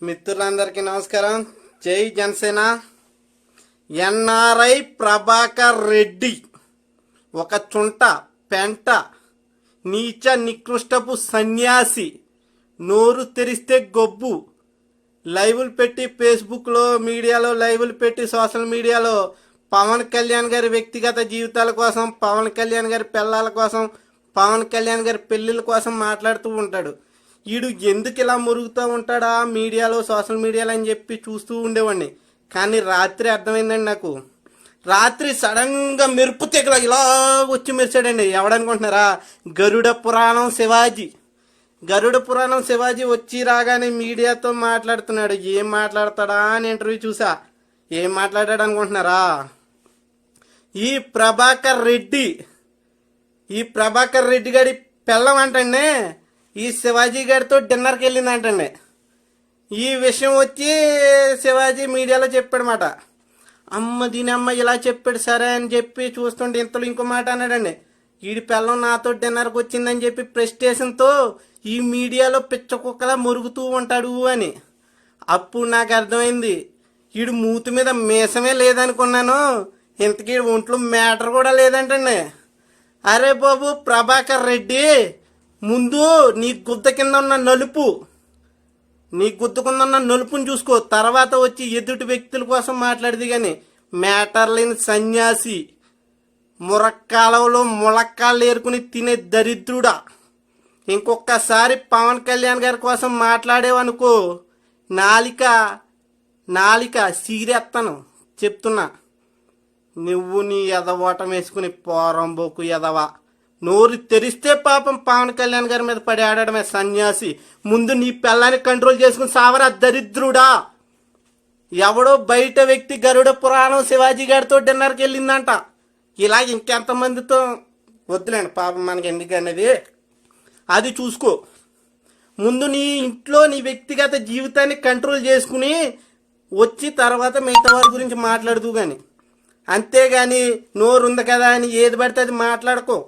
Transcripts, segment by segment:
మిత్రులందరికీ నమస్కారం. జై జనసేన. ఎన్ఆర్ఐ ప్రభాకర్ రెడ్డి ఒక చుంట పెంట నీచ నికృష్టపు సన్యాసి. నోరు తెరిస్తే గొబ్బు. లైవ్లు పెట్టి ఫేస్బుక్లో మీడియాలో లైవ్లు పెట్టి సోషల్ మీడియాలో పవన్ కళ్యాణ్ గారి వ్యక్తిగత జీవితాల కోసం, పవన్ కళ్యాణ్ గారి పిల్లల కోసం, పవన్ కళ్యాణ్ గారి పెళ్ళిళ్ళ కోసం మాట్లాడుతూ ఉంటాడు. వీడు ఎందుకు ఇలా మురుగుతూ ఉంటాడా మీడియాలో సోషల్ మీడియాలో అని చెప్పి చూస్తూ ఉండేవాడిని. కానీ రాత్రి అర్థమైందండి నాకు. రాత్రి సడన్గా మెరుపు తెగల ఇలా వచ్చి మెరిచాడండి. ఎవడనుకుంటున్నారా? గరుడ పురాణం శివాజీ. గరుడ పురాణం శివాజీ వచ్చి రాగానే మీడియాతో మాట్లాడుతున్నాడు. ఏం మాట్లాడతాడా అని ఇంటర్వ్యూ చూసా. ఏం మాట్లాడాడు అనుకుంటున్నారా? ఈ ప్రభాకర్ రెడ్డి గారి పిల్లం అంటండి ఈ శివాజీ గారితో డిన్నర్కి వెళ్ళిందంటండి. ఈ విషయం వచ్చి శివాజీ మీడియాలో చెప్పాడనమాట. అమ్మ దీని అమ్మ ఇలా చెప్పాడు సరే అని చెప్పి చూస్తుంటే ఇంతలో ఇంకో మాట అన్నాడండి. వీడి పిల్లం నాతో డిన్నర్కి వచ్చిందని చెప్పి ప్రెస్టేషన్తో ఈ మీడియాలో పిచ్చ కుక్కలా మురుగుతూ ఉంటాడు అని. అప్పుడు నాకు అర్థమైంది వీడు మూతి మీద మీసమే లేదనుకున్నాను. ఇంతకీ ఒంట్లో మ్యాటర్ కూడా లేదంటండి. అరే బాబు ప్రభాకర్ రెడ్డి, ముందు నీ గుద్ద కింద ఉన్న నలుపుని చూసుకో. తర్వాత వచ్చి ఎదుటి వ్యక్తుల కోసం మాట్లాడేది. కానీ మ్యాటర్ లేని సన్యాసి, మురక్కాలంలో ములక్కాళ్ళు ఏరుకుని తినే దరిద్రుడా. ఇంకొకసారి పవన్ కళ్యాణ్ గారి కోసం మాట్లాడేవనుకో నాలిక సీరెత్తను చెప్తున్నా. నువ్వు నీ ఎదవోటం వేసుకుని పోరంబోకు ఎదవా. నోరు తెరిస్తే పాపం పవన్ కళ్యాణ్ గారి మీద పడి ఆడడమే సన్యాసి. ముందు నీ పిల్లాన్ని కంట్రోల్ చేసుకుని సావరా దరిద్రుడా. ఎవడో బయట వ్యక్తి గరుడ పురాణం శివాజీ గారితో డిన్నర్కి వెళ్ళిందంట. ఇలా ఇంకెంతమందితో వద్దులేండి పాపం మనకి ఎందుకు అనేది. అది చూసుకో. ముందు నీ ఇంట్లో నీ వ్యక్తిగత జీవితాన్ని కంట్రోల్ చేసుకుని వచ్చి తర్వాత మిగతా వారి గురించి మాట్లాడుతూ కానీ, అంతేగాని నోరు ఉంది కదా అని ఏది పడితే అది మాట్లాడుకో.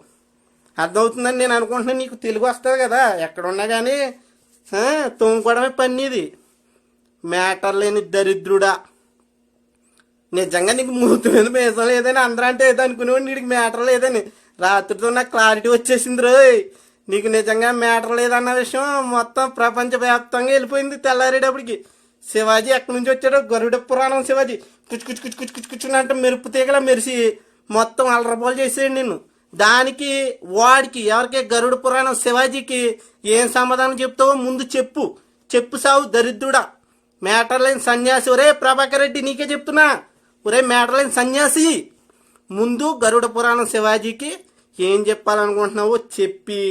అర్థమవుతుందని నేను అనుకుంటున్నాను. నీకు తెలుగు వస్తుంది కదా, ఎక్కడున్నా కానీ తోముకోవడమే పన్నీది. మ్యాటర్ లేని దరిద్రుడా. నిజంగా నీకు మూతి మీద మేసం లేదని అందరూ అంటే ఏదో అనుకునేవాడు. నీకు మ్యాటర్ లేదని రాత్రితో నాకు క్లారిటీ వచ్చేసింది రోయ్. నీకు నిజంగా మ్యాటర్ లేదన్న విషయం మొత్తం ప్రపంచవ్యాప్తంగా వెళ్ళిపోయింది తెల్లారేటప్పటికి. శివాజీ ఎక్కడి నుంచి వచ్చాడో గరుడ పురాణం శివాజీ కుచ్చుకుచ్చుకుచ్చుకుచ్చుకుచ్చుకున్నట్టు మెరుపు తీగలా మెరిసి మొత్తం అలరపోలు చేసేయండి నిన్ను. దానికి వాడికి ఎవరికి గరుడ పురాణం శివాజీకి ఏం సమాధానం చెప్తావో ముందు చెప్పు సావు దరిద్రుడా. మ్యాటర్ లేని సన్యాసి. ఒరే ప్రభాకర్ రెడ్డి నీకే చెప్తున్నా, ఒరే మ్యాటర్ లేని సన్యాసి, ముందు గరుడ పురాణం శివాజీకి ఏం చెప్పాలనుకుంటున్నావో చెప్పి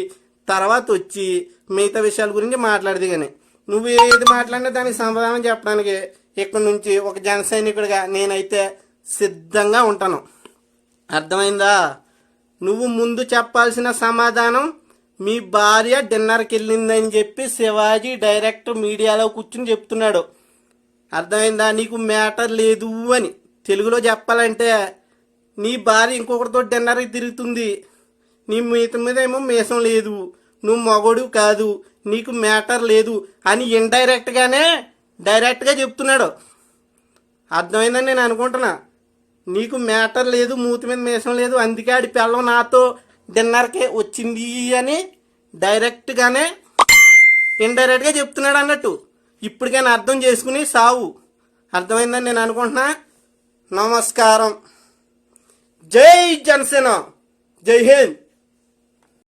తర్వాత వచ్చి మిగతా విషయాల గురించి మాట్లాడదు. కానీ నువ్వు ఏది మాట్లాడినా దానికి సమాధానం చెప్పడానికి ఇక్కడి నుంచి ఒక జన సైనికుడిగా నేనైతే సిద్ధంగా ఉంటాను. అర్థమైందా? నువ్వు ముందు చెప్పాల్సిన సమాధానం మీ భార్య డిన్నర్కి వెళ్ళిందని చెప్పి శివాజీ డైరెక్ట్ మీడియాలో కూర్చుని చెప్తున్నాడు. అర్థమైందా? నీకు మ్యాటర్ లేదు అని తెలుగులో చెప్పాలంటే నీ భార్య ఇంకొకరితో డిన్నర్కి తిరుగుతుంది, నీ మీద ఏమో మీసం లేదు, నువ్వు మగోడు కాదు, నీకు మ్యాటర్ లేదు అని డైరెక్ట్గా చెప్తున్నాడు. అర్థమైందని నేను అనుకుంటున్నా. నీకు మ్యాటర్ లేదు, మూతి మీద మీసం లేదు, అందుకే ఆడి పిల్లం నాతో డిన్నర్కే వచ్చింది అని డైరెక్ట్గానే ఇండైరెక్ట్గా చెప్తున్నాడు అన్నట్టు. ఇప్పటికైనా అర్థం చేసుకుని సావు. అర్థమైందని నేను అనుకుంటున్నా. నమస్కారం. జై జనసేన. జై హింద్.